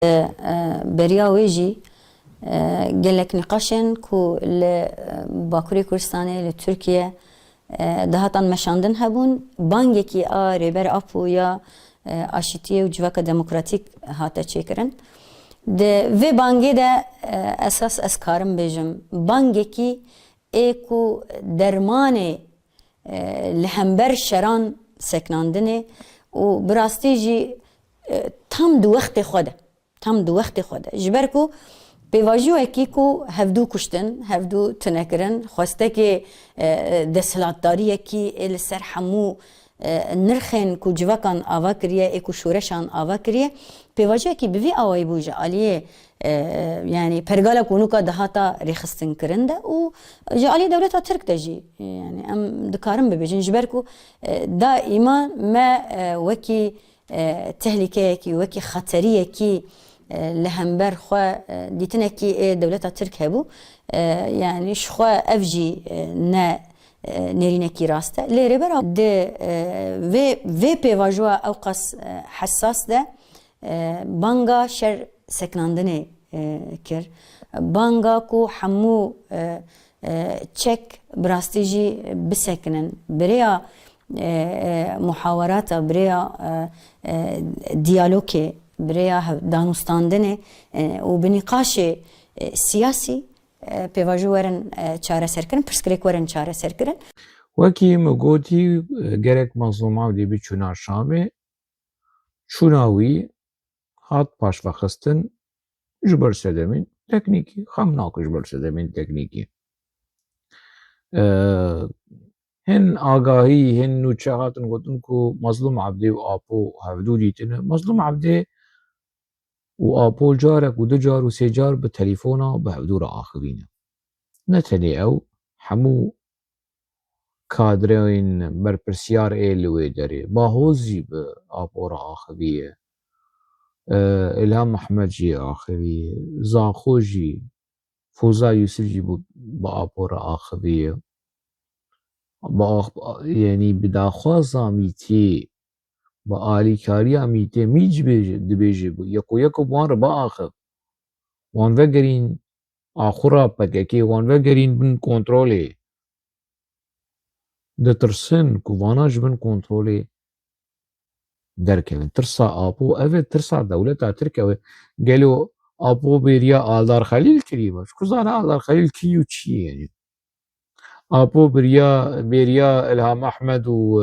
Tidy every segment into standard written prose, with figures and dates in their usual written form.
بریا ویجی گلک نقاشن کو باکوری کردستانی لترکیه دهاتان مشاندن هبون بانگی که ریبر اپو یا آشتیه و جواک دموکراتیک هاته چیکرن ده و بانگی ده اساس از کارم بیجم بانگی که ایکو درمان لهمبر شران سکناندنه و براستی جی tam du wextê xwe de tam du wextê xwe de ji ber ku pêvajiyekî ku hevdû kuştin hevdû tinekirin xwestekê desthilatdariyekî ê li ser hemû nirxên ku civakan ava kiriye ê ku şoreşan ava kiriye pêvajiyekî bi vî awayî bû ji aliyê yani pergala konûka dihata rêxistin kirin de û ji aliyê dewleta Tirk de jî yani em dikarin bibêjin ji ber ku daîma me wekî تهلیکەیەکی وەکی خەتەریەکی لە هەمبەر خوا دیتنێکی دەولەتە ترک هەبوو یعنی شخوا ئەڤ ژی نێرینێکی ڕاستە لێرێ بەرا vê pêvajoya ew qas hesas de banga şer seknandinê kir banga ku hemû çek bi rastî jî bisekinin birêya محاورات بریا دیالوگی بریا دانستاندنه و بنقاش سیاسی پیواجو ورن چاره سرکن پرسکریک ورن چاره سرکن وکی مگوتی گرک مظلومه دی بی چونا شامه چوناوی هات پاش وخستن جبر سدمین تکنیکی خم ناک جبر سدمین تکنیکی هن آگاهی هن نوچه هاتن گوتن کو مظلوم عبده و آپو هفدو دیتنه مظلوم عبده و آپو جارك و دو جار و سه جار به تليفونا به هفدو را آخوینه نتنی او حمو کادرین برپرسیار ایلوی داره باهوزی به آپو را آخویه الهام محمد جی آخویه زاخو جی فوزا یوسف جی با آپو را آخویه یعنی بداخوازا میتی با آلیکاریا میتی میج دبیجی بو یکو بوان را با آخف وان وگرین آخورا پککی وان وگرین بن کنترولی ده ترسن کو واناج بن کنترولی درکوین ترسا آپو اوه ترسا دولتا ترکوه گلو آپو بیریا آلدار خلیل کری باش کزانا آلدار خلیل کیو چی یعنی آپو بریا الهام احمد و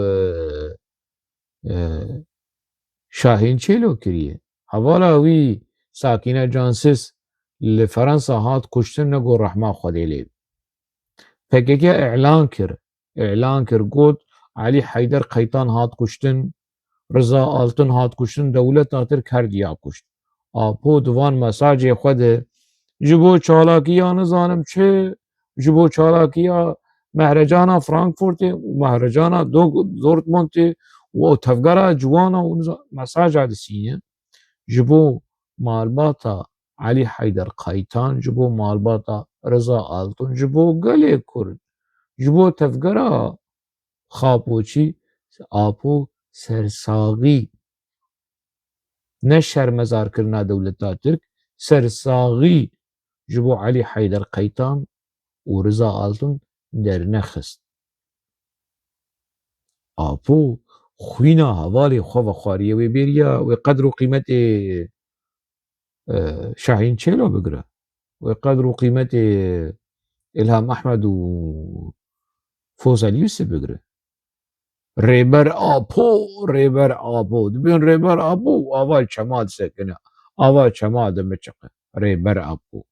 شاهین چیلو کریه حوالا وی ساکینه جانسیس لفرنسا هات کشتن نگو رحمه خوده لید پکیکه اعلان کر گود علی حیدر قیطان هات کشتن رضا آلتن هات کشتن دولت ناتر کردیا کشت آپو دوان مساج خوده جبو چالاکیا نزانم چه جبو چالاکیا مهرجانا فرانکفورت و مهرجانا دورتموند و تفگرا جوانا و مساج عدسية جبو مالباتا علي حيدر قايتان جبو مالباتا رضا آلتون جبو قلي كرد جبو تفگرا خاپوچی آپو سرساغی نشر مزار کرنا دولتا ترک سرساغی جبو علي حيدر قايتان و رضا آلتون در نخست آپو خوینا حوالی خواه خواریه و بیریا و قدر و قیمت شاهین چیلو بگره و قدر و قیمت الهام احمد و فوزا یوسف بگره ریبر آپو دبین ریبر آپو آوال چماد سکنه آوال چماد مچقه ریبر آپو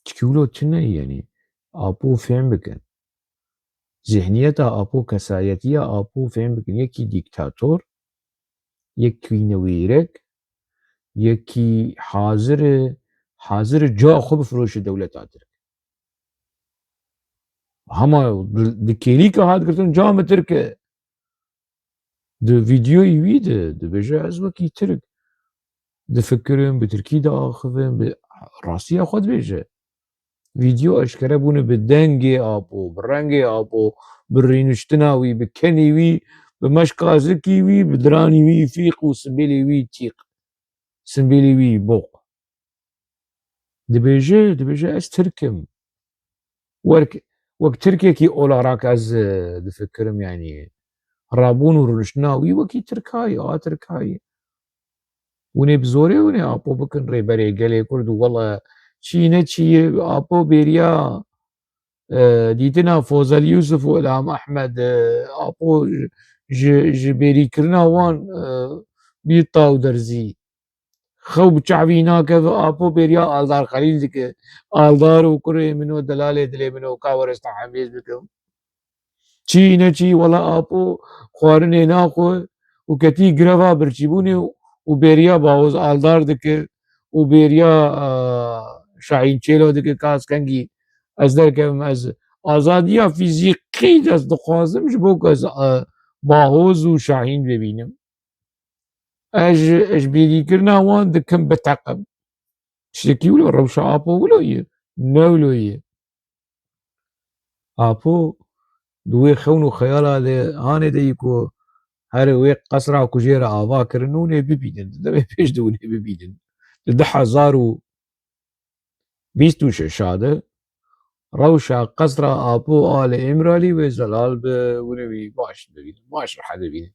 چکولو چنه یعنی آپو فهم بکن ذهنیت آپو کسایتی آپو فهم بکن یکی دیکتاتور یکی نویرک یکی حاضر جا خوب فروش دولت آتر همه دکیلی که هات کرتن جا مترکه ده ویدیوی ده بجه از وکی ترک ده فکرم به ترکی ده آخویم به راستی خود بجه ویدیو اشکره بونه به دنگ آپو به رنگ آپو به رینشتناوی به کنیوی به مشقازکی وی به درانی وی فیق و سبیلی وی تیق سنبيلي وي بوق دبيجي از تركم وك تركيا كي اولا راك از دفكرم يعني رابون ورنشناوي وكي تركاي تركاي وني بزوري وني ابو بكن ريبري قالي كردو والله شي نتشي ابو بيريا ديتنا فوزل يوسف والهام احمد ابو جبيري كرنا وان بيطا ودرزي خو بچعوینا که آپو بریا آلدار خلیل دکه آلدار و کره منو دلاله دلی منو کاورست حمیز بکم چی نه چی ولا آپو خوارنه ناخو و کتی گروا برچیبونه و بریا باوز آلدار دکه و بریا شاهین چیلو دکه کاس کنگی از درکم از آزادیا فیزیقی دست دخوازم جبو که از باوز و شاهین ببینم اج بيدي كرنا وان دكم بتعقب شتكي ولو روشة ابو ولو نولو ابو دوي خونو خيالا دي هاني ديكو هاري ويق قصرا وكجيرا آوا كرنوني ببيدن دمي بيش دوني ببيدن دحا زارو بيستو شاشادة روشة قصرا ابو آل امرالي وزلال ونوي باش ببيدن باش رح ببيدن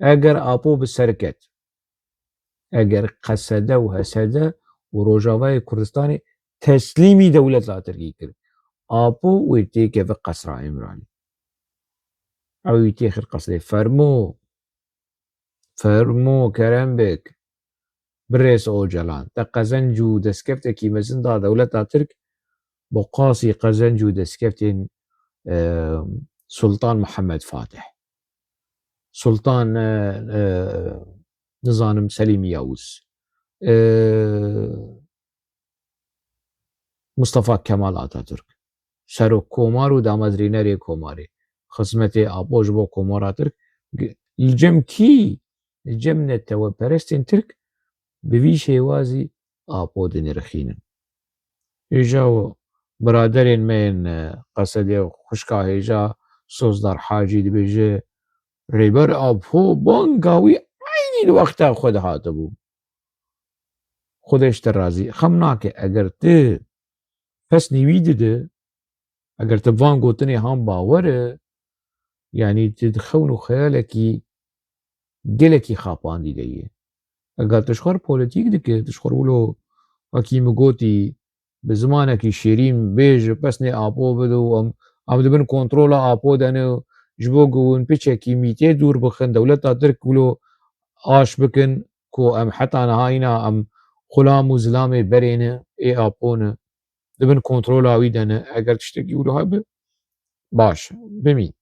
اگر ابو بسركت اگر قصده و حسده و روجاوای کردستان تسلیمی دولت لا ترکی کرد آپو ویتی که في قصر عمرانی او ویتی خیر قصده فرمو کرم بک برس او جلان تا قزنجو دسکفت کی مزن دا دولت لا ترک بقاسی قزنجو دسکفتين سلطان محمد فاتح سلطان نظام سليم ياوس مصطفى كمال آتاتürk سرو کومار و دامادرینر کوماری خدمت آبوج بو کومارا ترک الجم کی الجم نتو پرستین ترک بوی شیوازی آبو دنرخینن ایجا برادرین من قصد خوشکا هیجا سوزدار حاجی دی بیجه ریبر آبو بانگاوی عینی وقتا خود هاتبو خودش ترازی خمناکه اگر ته پس نویده اگر تبان گوتنی هم باوره يعني تدخون خيالكي جلكي خاپان دي دي اگر تشخر بوليتيك دكي تشخر ولو وكي مگوتي بزمانكي شيرين بيج بسني آبو بدو ام دبن كنترولا آبو دانو جبو قوون بيچكي ميتي دور بخن دولتا ترك ولو آش بكن كو ام حتى نهاينا ام خلام و زلام برينه اي آبونه دبن كنترولا ويدانه اگر تشتكي ولو هاي باش بمين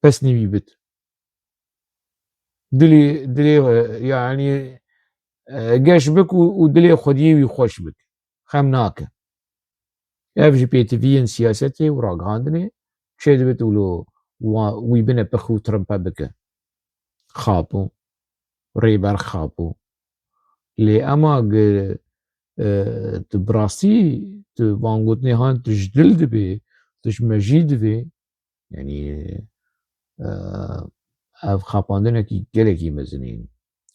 بس نبي بت دلي يعني قاش بك ودلي خدي ويخوش بك خمناك اف جي بي تي في سياستي وراق هاندني شيد بتقولوا ويبنى بخو ترمبا بك خابو ريبر خابو لي اما تبراسي تبانغوتني هان تجدل دبي تجمجي دبي يعني اف خاپاندنكي گلكي مزنين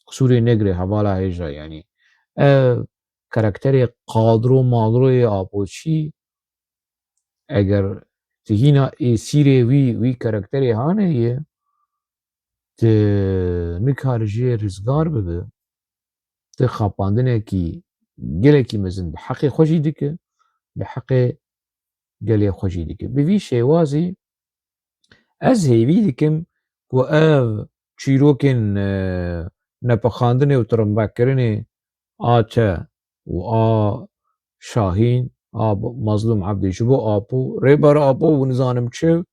سوري نگري حوالا هيجا يعني كاركتري قادرو مادرو آبوچي اگر تهينا اي سيري وي كاركتري هانه ت نكارجي رزگار ببه ت خاپاندنكي گلكي مزن بحق خوشي ديكه بحق گلي خوشي ديكه بوي شيوازي از هيوي ديكم و اف چيروكن نپخاندنه و ترمبا کرنه آچه و شاهین مظلوم عبدی شبو آپو ریبر آپو و نزانم چه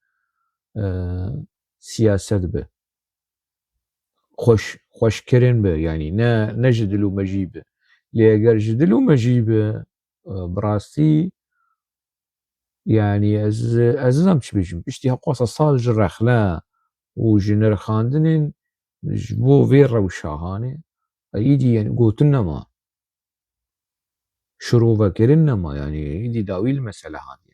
سیاست به خوش کرن به يعني نه جدلو مجيبه لي اگر جدلو مجيبه براستی يعني ازم چه بيجم اشتي قوصة صال جرخلا و جنر خاندنين جبو في روشاهانه ايدي يعني قوتنا ما شروع كرنا ما يعني ايدي داوي المسألة هاني